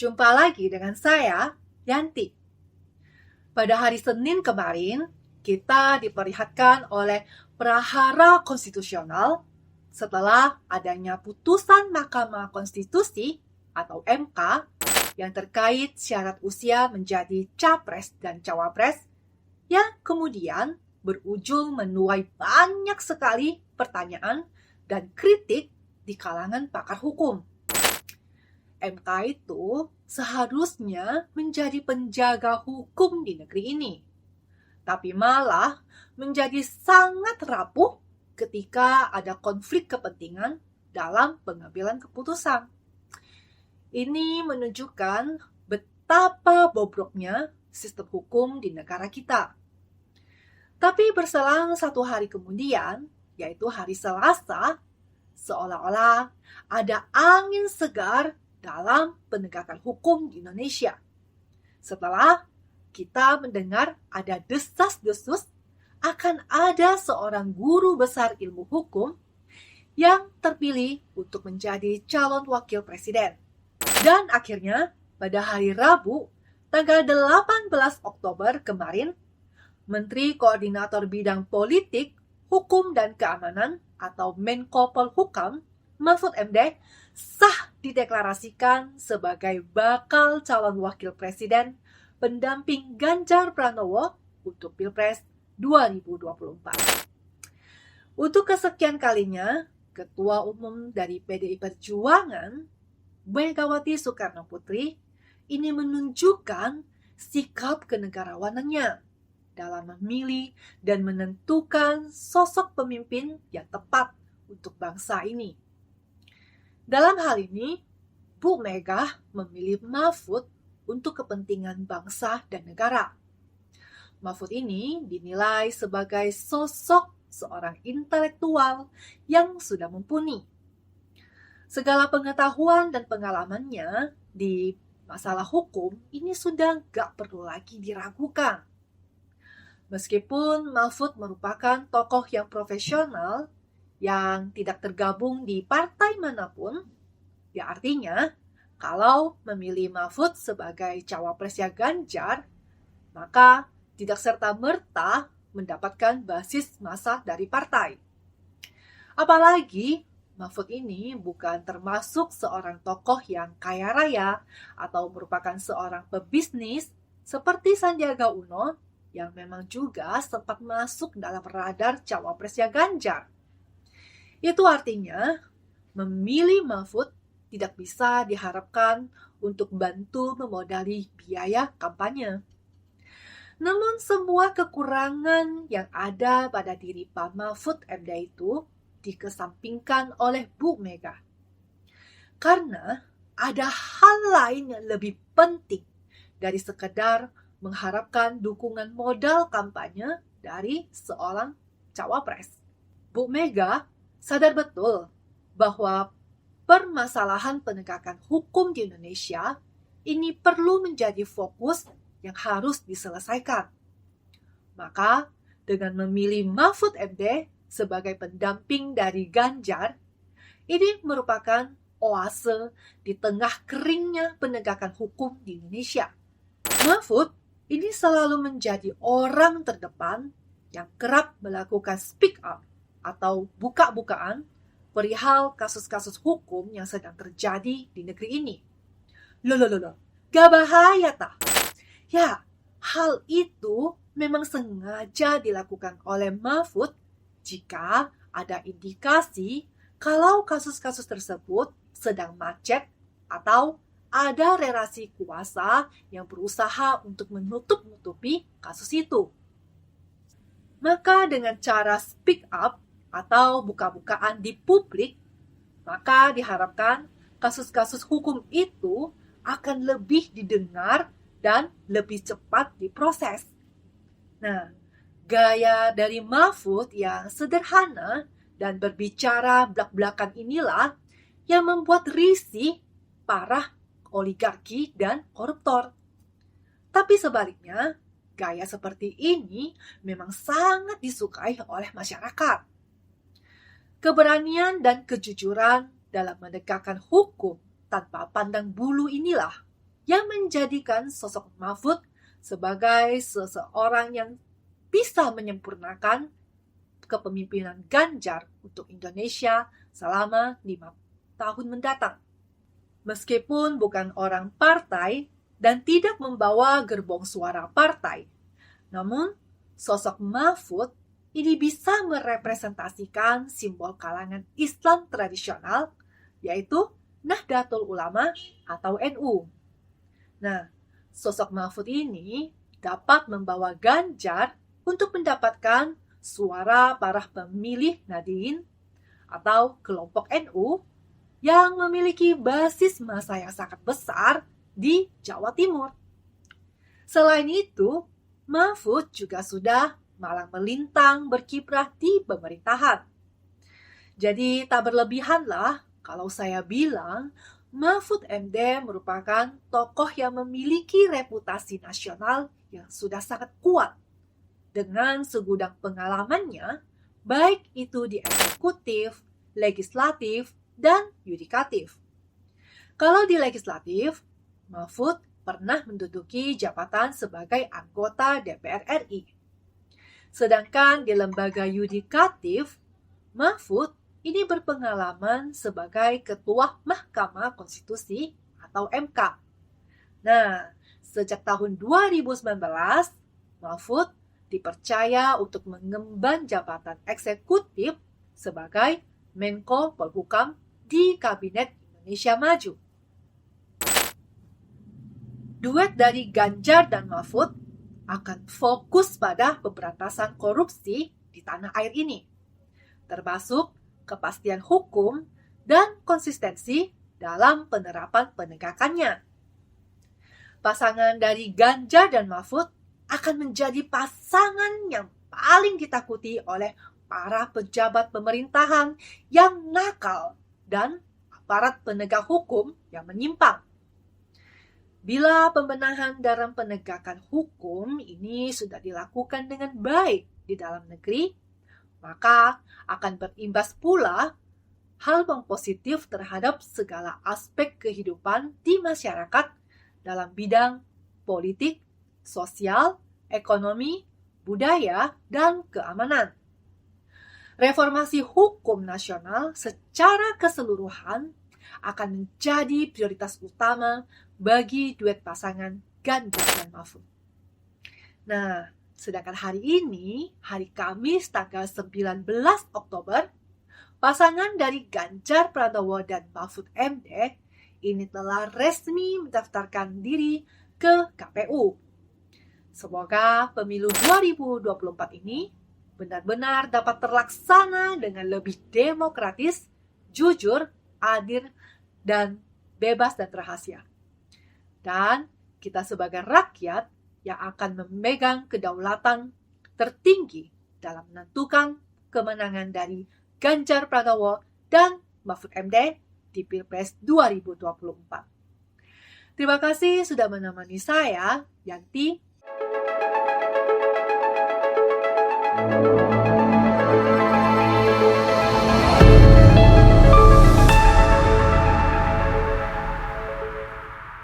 Jumpa lagi dengan saya, Yanti. Pada hari Senin kemarin, kita diperlihatkan oleh prahara konstitusional setelah adanya putusan Mahkamah Konstitusi atau MK yang terkait syarat usia menjadi capres dan cawapres yang kemudian berujung menuai banyak sekali pertanyaan dan kritik di kalangan pakar hukum. MK itu seharusnya menjadi penjaga hukum di negeri ini, tapi malah menjadi sangat rapuh ketika ada konflik kepentingan dalam pengambilan keputusan. Ini menunjukkan betapa bobroknya sistem hukum di negara kita. Tapi berselang 1 hari kemudian, yaitu hari Selasa, seolah-olah ada angin segar dalam penegakan hukum di Indonesia. Setelah kita mendengar ada desas-desus akan ada seorang guru besar ilmu hukum yang terpilih untuk menjadi calon wakil presiden. Dan akhirnya pada hari Rabu, tanggal 18 Oktober kemarin, Menteri Koordinator Bidang Politik, Hukum dan Keamanan atau Menko Polhukam, Mahfud MD, sah dideklarasikan sebagai bakal calon wakil presiden pendamping Ganjar Pranowo untuk Pilpres 2024. Untuk kesekian kalinya, Ketua Umum dari PDI Perjuangan, Megawati Soekarno Putri, ini menunjukkan sikap kenegarawanannya dalam memilih dan menentukan sosok pemimpin yang tepat untuk bangsa ini. Dalam hal ini, Bu Mega memilih Mahfud untuk kepentingan bangsa dan negara. Mahfud ini dinilai sebagai sosok seorang intelektual yang sudah mumpuni. Segala pengetahuan dan pengalamannya di masalah hukum ini sudah gak perlu lagi diragukan. Meskipun Mahfud merupakan tokoh yang profesional, yang tidak tergabung di partai manapun, ya artinya kalau memilih Mahfud sebagai cawapresnya Ganjar, maka tidak serta-merta mendapatkan basis massa dari partai. Apalagi Mahfud ini bukan termasuk seorang tokoh yang kaya raya atau merupakan seorang pebisnis seperti Sandiaga Uno yang memang juga sempat masuk dalam radar cawapresnya Ganjar. Itu artinya memilih Mahfud tidak bisa diharapkan untuk bantu memodali biaya kampanye. Namun semua kekurangan yang ada pada diri Pak Mahfud MD itu dikesampingkan oleh Bu Mega. Karena ada hal lain yang lebih penting dari sekedar mengharapkan dukungan modal kampanye dari seorang cawapres. Bu Mega sadar betul bahwa permasalahan penegakan hukum di Indonesia ini perlu menjadi fokus yang harus diselesaikan. Maka, dengan memilih Mahfud MD sebagai pendamping dari Ganjar, ini merupakan oase di tengah keringnya penegakan hukum di Indonesia. Mahfud ini selalu menjadi orang terdepan yang kerap melakukan speak up atau buka-bukaan perihal kasus-kasus hukum yang sedang terjadi di negeri ini. Loh, gak bahaya tak? Ya, hal itu memang sengaja dilakukan oleh Mahfud jika ada indikasi kalau kasus-kasus tersebut sedang macet atau ada relasi kuasa yang berusaha untuk menutup-nutupi kasus itu. Maka dengan cara speak up atau buka-bukaan di publik, maka diharapkan kasus-kasus hukum itu akan lebih didengar dan lebih cepat diproses. Nah, gaya dari Mahfud yang sederhana dan berbicara blak-blakan inilah yang membuat risih para oligarki dan koruptor. Tapi sebaliknya, gaya seperti ini memang sangat disukai oleh masyarakat. Keberanian dan kejujuran dalam menegakkan hukum tanpa pandang bulu inilah yang menjadikan sosok Mahfud sebagai seseorang yang bisa menyempurnakan kepemimpinan Ganjar untuk Indonesia selama 5 tahun mendatang. Meskipun bukan orang partai dan tidak membawa gerbong suara partai, namun sosok Mahfud ini bisa merepresentasikan simbol kalangan Islam tradisional, yaitu Nahdlatul Ulama atau NU. Nah, sosok Mahfud ini dapat membawa Ganjar untuk mendapatkan suara para pemilih Nahdien atau kelompok NU yang memiliki basis massa yang sangat besar di Jawa Timur. Selain itu, Mahfud juga sudah malang melintang berkiprah di pemerintahan. Jadi tak berlebihanlah kalau saya bilang Mahfud MD merupakan tokoh yang memiliki reputasi nasional yang sudah sangat kuat dengan segudang pengalamannya, baik itu di eksekutif, legislatif, dan yudikatif. Kalau di legislatif, Mahfud pernah menduduki jabatan sebagai anggota DPR RI. Sedangkan di lembaga yudikatif, Mahfud ini berpengalaman sebagai Ketua Mahkamah Konstitusi atau MK. Nah, sejak tahun 2019, Mahfud dipercaya untuk mengemban jabatan eksekutif sebagai Menko Polhukam di Kabinet Indonesia Maju. Duet dari Ganjar dan Mahfud akan fokus pada pemberantasan korupsi di tanah air ini, termasuk kepastian hukum dan konsistensi dalam penerapan penegakannya. Pasangan dari Ganjar dan Mahfud akan menjadi pasangan yang paling ditakuti oleh para pejabat pemerintahan yang nakal dan aparat penegak hukum yang menyimpang. Bila pembenahan dalam penegakan hukum ini sudah dilakukan dengan baik di dalam negeri, maka akan berimbas pula hal yang positif terhadap segala aspek kehidupan di masyarakat dalam bidang politik, sosial, ekonomi, budaya, dan keamanan. Reformasi hukum nasional secara keseluruhan akan menjadi prioritas utama bagi duet pasangan Ganjar dan Mahfud. Nah, sedangkan hari ini, hari Kamis tanggal 19 Oktober, pasangan dari Ganjar Pranowo dan Mahfud MD ini telah resmi mendaftarkan diri ke KPU. Semoga pemilu 2024 ini benar-benar dapat terlaksana dengan lebih demokratis, jujur, adil, dan bebas dan rahasia. Dan kita sebagai rakyat yang akan memegang kedaulatan tertinggi dalam menentukan kemenangan dari Ganjar Pranowo dan Mahfud MD di Pilpres 2024. Terima kasih sudah menemani saya, Yanti,